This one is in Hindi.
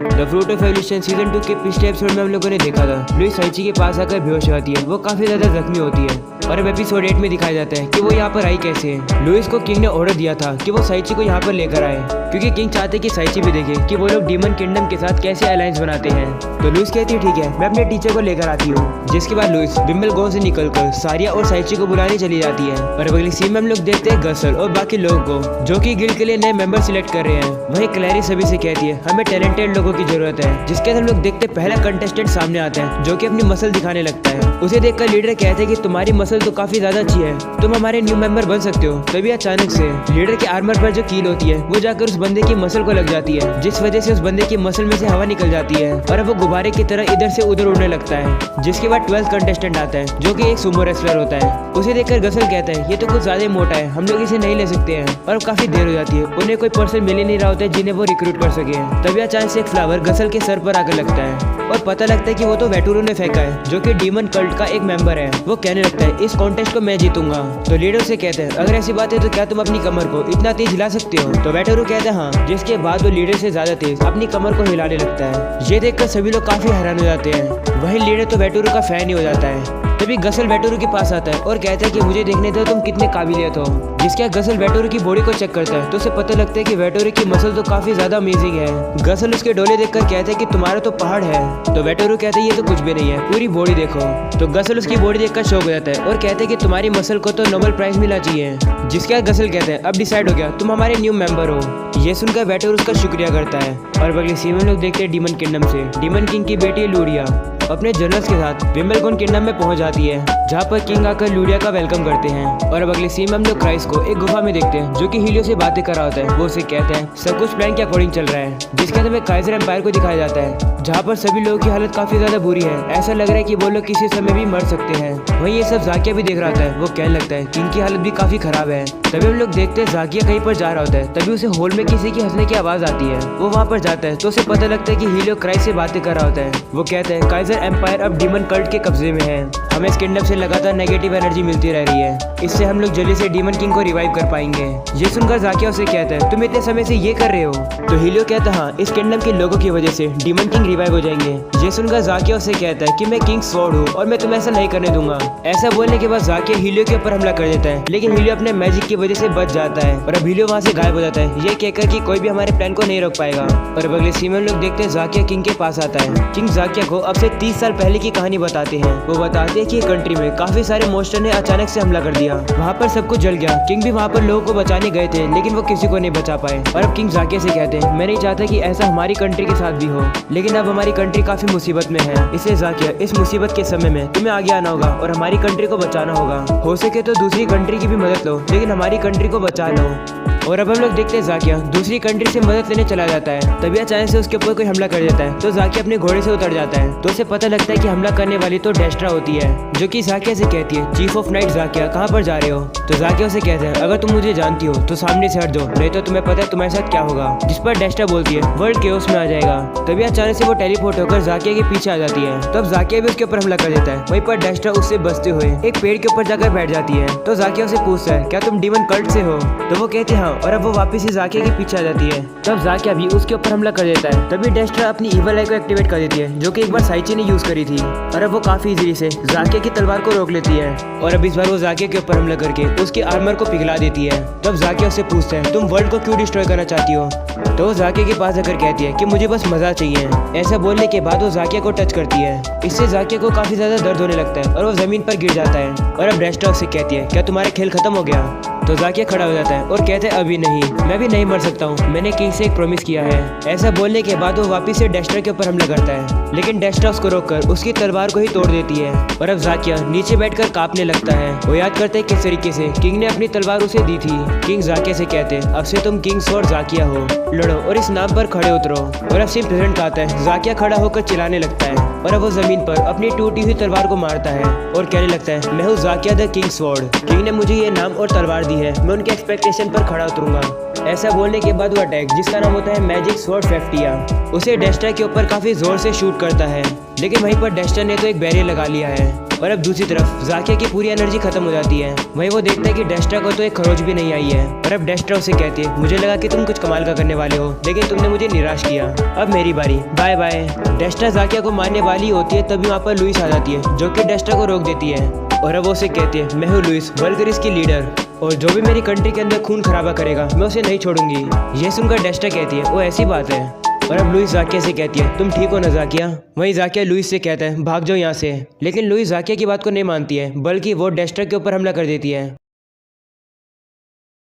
The fruit of evolution season 2 के पिछले एपिसोड में हम लोगों ने देखा था लुइस साइची के पास आकर बेहोश होती है। वो काफी ज्यादा जख्मी होती है और अब एपिसोड 8 में दिखाया जाता है कि वो यहाँ पर आई कैसे है। लुइस को किंग ने ऑर्डर दिया था कि वो साइची को यहाँ पर लेकर आए, क्योंकि किंग चाहते कि साइची भी देखे कि वो लोग डीमन किंगडम के साथ कैसे अलायंस बनाते हैं। तो लुइस कहती है ठीक है, मैं अपने टीचर को लेकर आती हूँ। जिसके बाद लुइस विम्बलगोन से निकलकर सारिया और साइची को बुलाने चली जाती है। और अगली सीन में हम लोग देखते हैं गसल और बाकी लोगों को जो कि गिल्ड के लिए नए मेंबर सिलेक्ट कर रहे हैं। वहीं क्लैरी सभी से कहती है हमें टैलेंटेड लोगों की जरूरत है। जिसके बाद हम लोग देखते हैं पहला कंटेस्टेंट सामने आता है जो कि अपनी मसल दिखाने लगता है। उसे देखकर लीडर कहते हैं कि तुम्हारी मसल तो काफी ज्यादा अच्छी है, तुम हमारे न्यू मेंबर बन सकते हो। तभी अचानक से लीडर के आर्मर पर जो कील होती है वो जाकर उस बंदे की मसल को लग जाती है, जिस वजह से उस बंदे की मसल में से हवा निकल जाती है और अब वो गुब्बारे की तरह इधर से उधर उड़ने लगता है। जिसके बाद 12th कंटेस्टेंट आता है जो कि एक सुमो रेसलर होता है। उसे देखकर गसल कहता है ये तो कुछ ज्यादा ही मोटा है, हम लोग इसे नहीं ले सकते हैं। और काफी देर हो जाती है, उन्हें कोई पर्सन मिल ही नहीं रहा होता है जिन्हें वो रिक्रूट कर सके। तभी अचानक से एक फ्लावर गसल के सर पर आकर लगता है और पता लगता है कि वो तो वेटुरो ने फेंका है जो कि डीमन कल्ट का एक मेंबर है। वो कहने लगता है इस कॉन्टेस्ट को मैं जीतूंगा। तो लीडर से कहते हैं अगर ऐसी बात है तो क्या तुम अपनी कमर को इतना तेज हिला सकते हो? तो वेटुरो कहता है हाँ। जिसके बाद वो लीडर से ज्यादा तेज अपनी कमर को हिलाने लगता है। ये देखकर सभी लोग काफी हैरान हो जाते हैं। वही लीडर तो वेटुरो का फैन ही हो जाता है। तभी गसल वेटुरो के पास आता है और कहता है कि मुझे देखने दो तुम कितने काबिलियत हो। जिसके गसल वेटुरो की बॉडी को चेक करता है तो उसे पता लगता है कि वेटुरो की मसल तो काफी ज्यादा अमेजिंग है। गसल उसके डोले देखकर कहता है कि तुम्हारा तो पहाड़ है। तो वेटुरो कहता है ये तो कुछ भी नहीं है, पूरी बॉडी देखो। तो गसल उसकी बॉडी देखकर शॉक हो जाता है और कहते हैं कि तुम्हारी मसल को तो नोबेल प्राइज मिलना चाहिए। जिसके बाद गसल कहते हैं अब डिसाइड हो गया, तुम हमारे न्यू मेंबर हो। ये सुनकर वेटुरो उसका शुक्रिया करता है। और अगली सीन में लोग देखते हैं डीमन किंगडम से डीमन किंग की बेटी लूडिया अपने जनरल्स के साथ विम्बलगोन किंगडम में पहुंच जाती है, जहां पर किंग आकर लूडिया का वेलकम करते हैं। और अब अगली सीन में हम लोग क्राइस को एक गुफा में देखते हैं जो कि हीलियो से बातें कर रहा होता है। वो उसे कहते हैं सब कुछ प्लान के अकॉर्डिंग चल रहा है। जिसके अंदर में काइजर एम्पायर को दिखाया जाता है जहाँ पर सभी लोगों की हालत काफी ज्यादा बुरी है। ऐसा लग रहा है कि वो लोग किसी समय भी मर सकते हैं। वहीं ये सब जाकिया भी देख रहा होता है। वो कहने लगता है किंग की हालत भी काफी खराब है। तभी हम लोग देखते हैं जाकिया कहीं पर जा रहा होता है। तभी उसे हॉल में किसी की हंसने की आवाज आती है। वो वहाँ पर जाता है तो उसे पता लगता है कि हीलियो क्राइस से बातें कर रहा होता है। वो कहता है काइजर एम्पायर अब डीमन कल्ट के कब्जे में है, हमें इस किंगडम से लगातार नेगेटिव एनर्जी मिलती रह रही है, इससे हम लोग जल्दी से डीमन किंग को रिवाइव कर पाएंगे। ये सुनकर जाकिया उसे कहता है तुम इतने समय से ये कर रहे हो? तो हीलियो कहता है हाँ, इस किंगडम के लोगों की वजह से डीमन किंग रिवाइव हो जाएंगे। ये सुनकर जाकिया उसे कहता है कि मैं किंग स्वॉर्ड हूँ और मैं तुम्हें ऐसा नहीं करने दूंगा। ऐसा बोलने के बाद जाकिया हीलियो के ऊपर हमला कर देता है, लेकिन हीलियो अपने मैजिक की वजह से बच जाता है और अब हीलियो वहाँ से गायब हो जाता है, ये कहकर कि कोई भी हमारे प्लान को नहीं रोक पाएगा। और अब अगले सीन में लोग देखते हैं जाकिया किंग के पास आता है। किंग जाकिया को अब से 30 साल पहले की कहानी बताते हैं। वो बताते हैं कि कंट्री में काफी सारे मॉन्स्टर ने अचानक से हमला कर दिया, वहाँ पर सब कुछ जल गया। किंग भी वहाँ पर लोगों को बचाने गए थे लेकिन वो किसी को नहीं बचा पाए। और अब किंग जाकिया से कहते हैं मैं नहीं चाहता कि ऐसा हमारी कंट्री के साथ भी हो, लेकिन अब हमारी कंट्री काफी मुसीबत में है, इसलिए जाकिया इस मुसीबत के समय में तुम्हें आगे आना होगा और हमारी कंट्री को बचाना होगा। हो सके तो दूसरी कंट्री की भी मदद लो, लेकिन हमारी कंट्री को बचा लो। और अब हम लोग देखते हैं जाकिया दूसरी कंट्री से मदद लेने चला जाता है। तभी अचानक से उसके ऊपर कोई हमला कर देता है तो जाकिया अपने घोड़े से उतर जाता है। तो उसे पता लगता है कि हमला करने वाली तो डेस्ट्रा होती है, जो कि जाकिया से कहती है चीफ ऑफ नाइट जाकिया कहाँ पर जा रहे हो? तो जाकिया उसे कहते हैं अगर तुम मुझे जानती हो तो सामने से हट जाओ, नहीं तो तुम्हें पता है तुम्हारे साथ क्या होगा। जिस पर डेस्ट्रा बोलती है वर्ल्ड केओस में आ जाएगा। तभी अचानक से वो टेलीपोर्ट होकर जाकिया के पीछे आ जाती है। तब जाकिया भी उसके ऊपर हमला कर देता है। वहीं पर डेस्ट्रा उससे बचते हुए एक पेड़ के ऊपर जाकर बैठ जाती है। तो जाकिया उसे पूछता है क्या तुम डीमन कल्ट से हो? तो वो कहती है हाँ, और अब वो वापस जाकिया के पीछे आ जाती है। तब जाकिया भी उसके ऊपर हमला कर देता है। तभी डेस्ट्रा अपनी इवल आई को एक्टिवेट कर देती है, जो कि एक बार साइची ने यूज करी थी। और अब वो काफी इजीली से जाकिया की तलवार को रोक लेती है और अब इस बार वो जाकिया के ऊपर हमला करके उसके आर्मर को पिघला देती है। तब जाकिया उससे पूछता है तुम वर्ल्ड को क्यों डिस्ट्रॉय करना चाहती हो? तो वो जाकिया के पास आकर कहती है कि मुझे बस मजा चाहिए। ऐसा बोलने के बाद वो जाकिया को टच करती है। इससे जाकिया को काफी ज्यादा दर्द होने लगता है और वो जमीन पर गिर जाता है। और अब डेस्ट्रा उससे कहती है क्या तुम्हारा खेल खत्म हो गया? तो जाकिया खड़ा हो जाता है और कहते हैं अभी नहीं, मैं भी नहीं मर सकता हूँ, मैंने किंग से एक प्रॉमिस किया है। ऐसा बोलने के बाद वो वापस से डेस्ट्रा के ऊपर हमला करता है, लेकिन डेस्ट्रा उसको रोककर उसकी तलवार को ही तोड़ देती है। और अब जाकिया नीचे बैठकर कांपने लगता है। वो याद करते हैं किस तरीके से किंग ने अपनी तलवार उसे दी थी। किंग जाकिया से कहते हैं अब से तुम किंग स्वॉर्ड जाकिया हो, लड़ो और इस नाम पर खड़े उतरो। और अब सीन प्रेजेंट आता है। जाकिया खड़ा होकर चिल्लाने लगता है और अब वो जमीन पर अपनी टूटी हुई तलवार को मारता है और कहने लगता है मैं हूँ Zakia the king sword, king ने मुझे ये नाम और तलवार दी है, मैं उनके एक्सपेक्टेशन पर खड़ा उतरूंगा। ऐसा बोलने के बाद वो अटैक जिसका नाम होता है मैजिक स्वॉर्ड फेफ्टिया उसे डेस्ट्रा के ऊपर काफी जोर से शूट करता है, लेकिन वहीं पर डेस्ट्रा ने तो एक बैरियर लगा लिया है। और अब दूसरी तरफ जाकिया की पूरी एनर्जी खत्म हो जाती है। वहीं वो देखता है कि डेस्ट्रा को तो एक खरोच भी नहीं आई है। और अब डेस्ट्रा उसे कहती है, मुझे लगा कि तुम कुछ कमाल का करने वाले हो, लेकिन तुमने मुझे निराश किया। अब मेरी बारी, बाय बाय। डेस्ट्रा जाकिया को मारने वाली होती है, तभी वहाँ पर लुइस आ जाती है जो कि डेस्ट्रा को रोक देती है। और अब वो उसे कहती है, मैं हूँ लुइस, वल्गरिस की लीडर, और जो भी मेरी कंट्री के अंदर खून खराबा करेगा मैं उसे नहीं छोड़ूंगी। ये सुनकर डेस्ट्रा कहती है, वो ऐसी बात है। और अब लुइस जाकिया से कहती है, तुम ठीक हो ना जाकिया? वहीं जाकिया लुइस से कहता है, भाग जाओ यहाँ से। लेकिन लुइस जाकिया की बात को नहीं मानती है, बल्कि वो डेस्ट्रा के ऊपर हमला कर देती है।